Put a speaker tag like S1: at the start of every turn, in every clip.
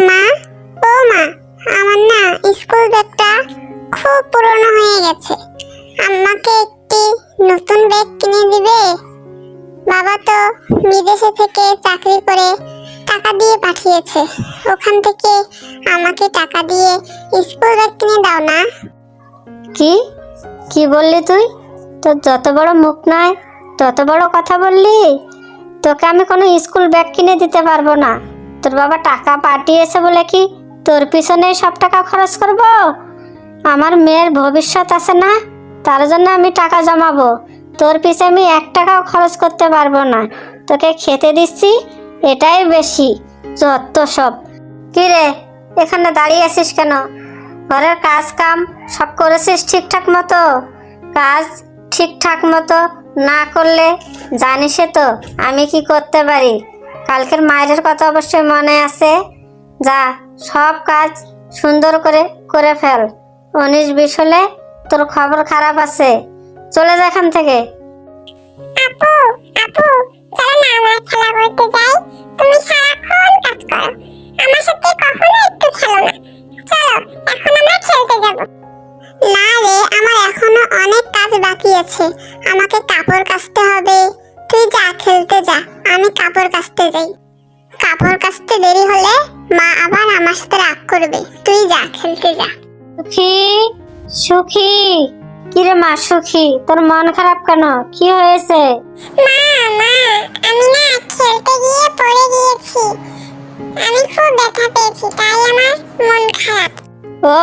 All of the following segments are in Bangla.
S1: মা, ও মা, আমার না স্কুল ব্যাগটা খুব পুরনো হয়ে গেছে। আমাকে একটি নতুন ব্যাগ কিনে দিবে? বাবা তো বিদেশে থেকে চাকরি করে টাকা দিয়ে পাঠিয়েছে, ওখান থেকে আমাকে টাকা দিয়ে স্কুল ব্যাগ কিনে দাও না।
S2: কি কি বললি তুই? তোর যত বড় মুখ নয় তত বড় কথা বললি। তোকে আমি কোনো স্কুল ব্যাগ কিনে দিতে পারবো না। তোর বাবা টাকা পাঠিয়েছে বলে কি তোর পিছনে সব টাকা খরচ করব? আমার মেয়ের ভবিষ্যৎ আছে না, তার জন্য আমি টাকা জমাবো। তোর পিছে আমি 1 টাকাও খরচ করতে পারবো না। তোকে খেতে দিচ্ছি, এটাই বেশি। যত সব। কি রে, এখানে দাঁড়িয়ে আছিস কেন? ঘরের কাজ কাম সব করেছিস ঠিকঠাক মতো? কাজ ঠিকঠাক মতো না করলে জানিসই তো আমি কি করতে পারি। কালকের মায়ের কথা অবশ্যই মনে আছে। যা, সব কাজ সুন্দর করে করে ফেল। 19-20 হলে তোর খবর খারাপ আছে। চলে যা এখান থেকে।
S1: আপু, আপু, চলো না আমরা খেলা করতে যাই। তুমি সারাক্ষণ কাজ করো, আমার সাথে কখনো একটু খেলো না। চলো, এখন আমরা খেলতে যাব। না রে, আমার এখনো অনেক কাজ বাকি আছে। আমাকে কাপড় কাচতে হবে। তুই যা, খেলতে যা, আমি কাপড় কাচতে যাই। কাপড় কাচতে দেরি হলে মা আবার আমার সাথে রাগ করবে। তুই যা, খেলতে যা।
S2: সুখী, সুখী, কি রে মা সুখী, তোর মন খারাপ কেন? কি হয়েছে?
S1: মা, মা, আমি না খেলতে গিয়ে পড়ে গিয়েছি। আমি খুব ব্যথা পেয়েছি, তাই আমার মন খারাপ।
S2: ও,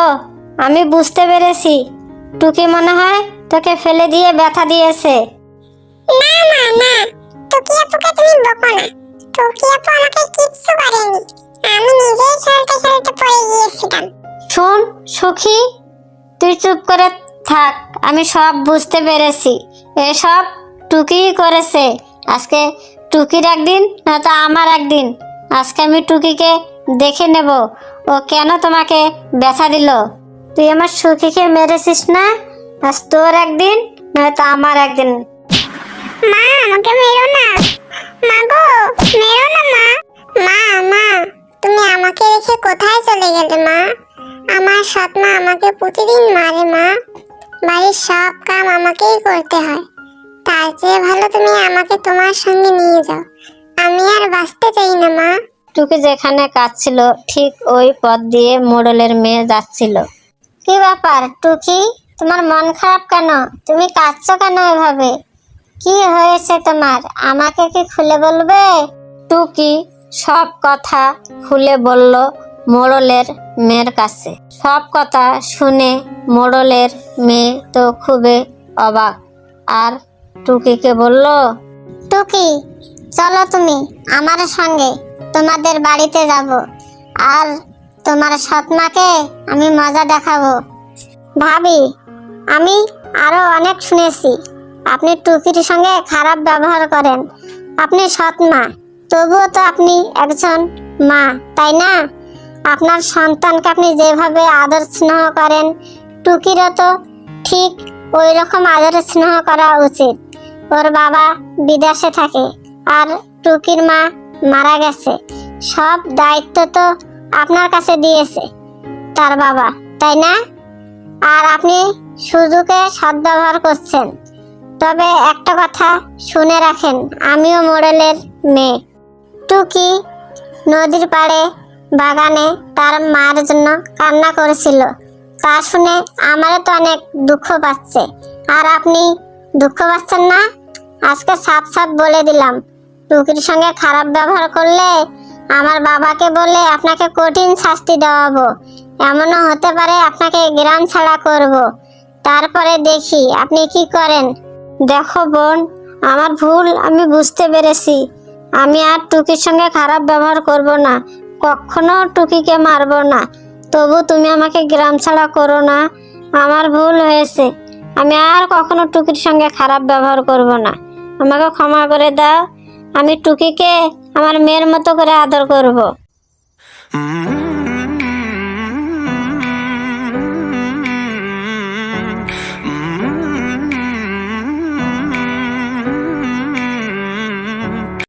S2: আমি বুঝতে পেরেছি। টুকি মনে হয় তোকে ফেলে দিয়ে ব্যথা দিয়েছে।
S1: না মা, না, টুকি আপুকে তুমি বকো না। টুকি আপু আমাকে কিচ্ছু করেনি, আমি নিজেই খেলতে খেলতে পড়ে গিয়েছিলাম।
S2: শোন সুখী, তুই চুপ করে থাক। আমি সব বুঝতে পেরেছি। এসব টুকিই করেছে। আজকে টুকির একদিন, নয়তো আমার একদিন। আজকে আমি টুকিকে দেখে নেব ও কেন তোমাকে ব্যথা দিল। তুই আমার সুখীকে মেরেছিস না, আজ তোর একদিন, নয়তো আমার একদিন।
S1: মা, আমাকে মেরো না। মা গো, মেরো না মা। মা, মা, তুমি আমাকে রেখে কোথায় চলে গেলে মা? আমার সৎ মা আমাকে প্রতিদিন মারে মা। বাড়ির সব কাম আমাকেই করতে হয়। তার চেয়ে ভালো তুমি আমাকে তোমার সঙ্গে নিয়ে যাও। আমি আর বাঁচতে চাই না মা।
S2: টুকি যেখানে কাঁদছিল ঠিক ওই পথ দিয়ে মোড়লের মেয়ে যাচ্ছিল। কি ব্যাপার টুকি, তোমার মন খারাপ কেন? তুমি কাঁদছো কেন এভাবে? কি হয়েছে তোমার? আমাকে কি খুলে বলবে? টুকি সব কথা খুলে বলল মোড়লের মেয়ের কাছে। সব কথা শুনে মোড়লের মেয়ে তো খুবই অবাক, আর টুকিকে বলল,
S1: টুকি, চলো তুমি আমার সঙ্গে, তোমাদের বাড়িতে যাব, আর তোমার সৎমাকে আমি মজা দেখাবো। ভাবি, আমি আরো অনেক শুনেছি আপনি টুকির সঙ্গে খারাপ ব্যবহার করেন। আপনি সৎমা, তবুও তো আপনি একজন মা, তাই না? আপনার সন্তানকে আপনি যেভাবে আদর স্নেহ করেন, টুকিরও তো ঠিক ওই রকম আদর স্নেহ করা উচিত। ওর বাবা বিদেশে থাকে, আর টুকির মা মারা গেছে। সব দায়িত্ব তো আপনার কাছে দিয়েছে তার বাবা, তাই না? আর আপনি সুযোগে সদ্ব্যবহার করছেন। তবে একটা কথা শুনে রাখেন, আমিও মোড়লের মেয়ে। টুকি নদীর পাড়ে বাগানে তার মার জন্য কান্না করেছিল, তা শুনে আমারও তো অনেক দুঃখ পাচ্ছে। আর আপনি দুঃখ পাচ্ছেন না? আজকে সাফ সাফ বলে দিলাম, টুকির সঙ্গে খারাপ ব্যবহার করলে আমার বাবাকে বলে আপনাকে কঠিন শাস্তি দেওয়াবো। এমনও হতে পারে আপনাকে গ্রাম ছাড়া করব। তারপরে দেখি আপনি কি করেন।
S2: দেখো বোন, আমার ভুল আমি বুঝতে পেরেছি। আমি আর টুকির সঙ্গে খারাপ ব্যবহার করব না, কখনো টুকিকে মারব না। তবু তুমি আমাকে গ্রাম ছাড়া করো না। আমার ভুল হয়েছে, আমি আর কখনো টুকির সঙ্গে খারাপ ব্যবহার করব না। আমাকে ক্ষমা করে দাও। আমি টুকিকে আমার মেয়ের মতো করে আদর করব।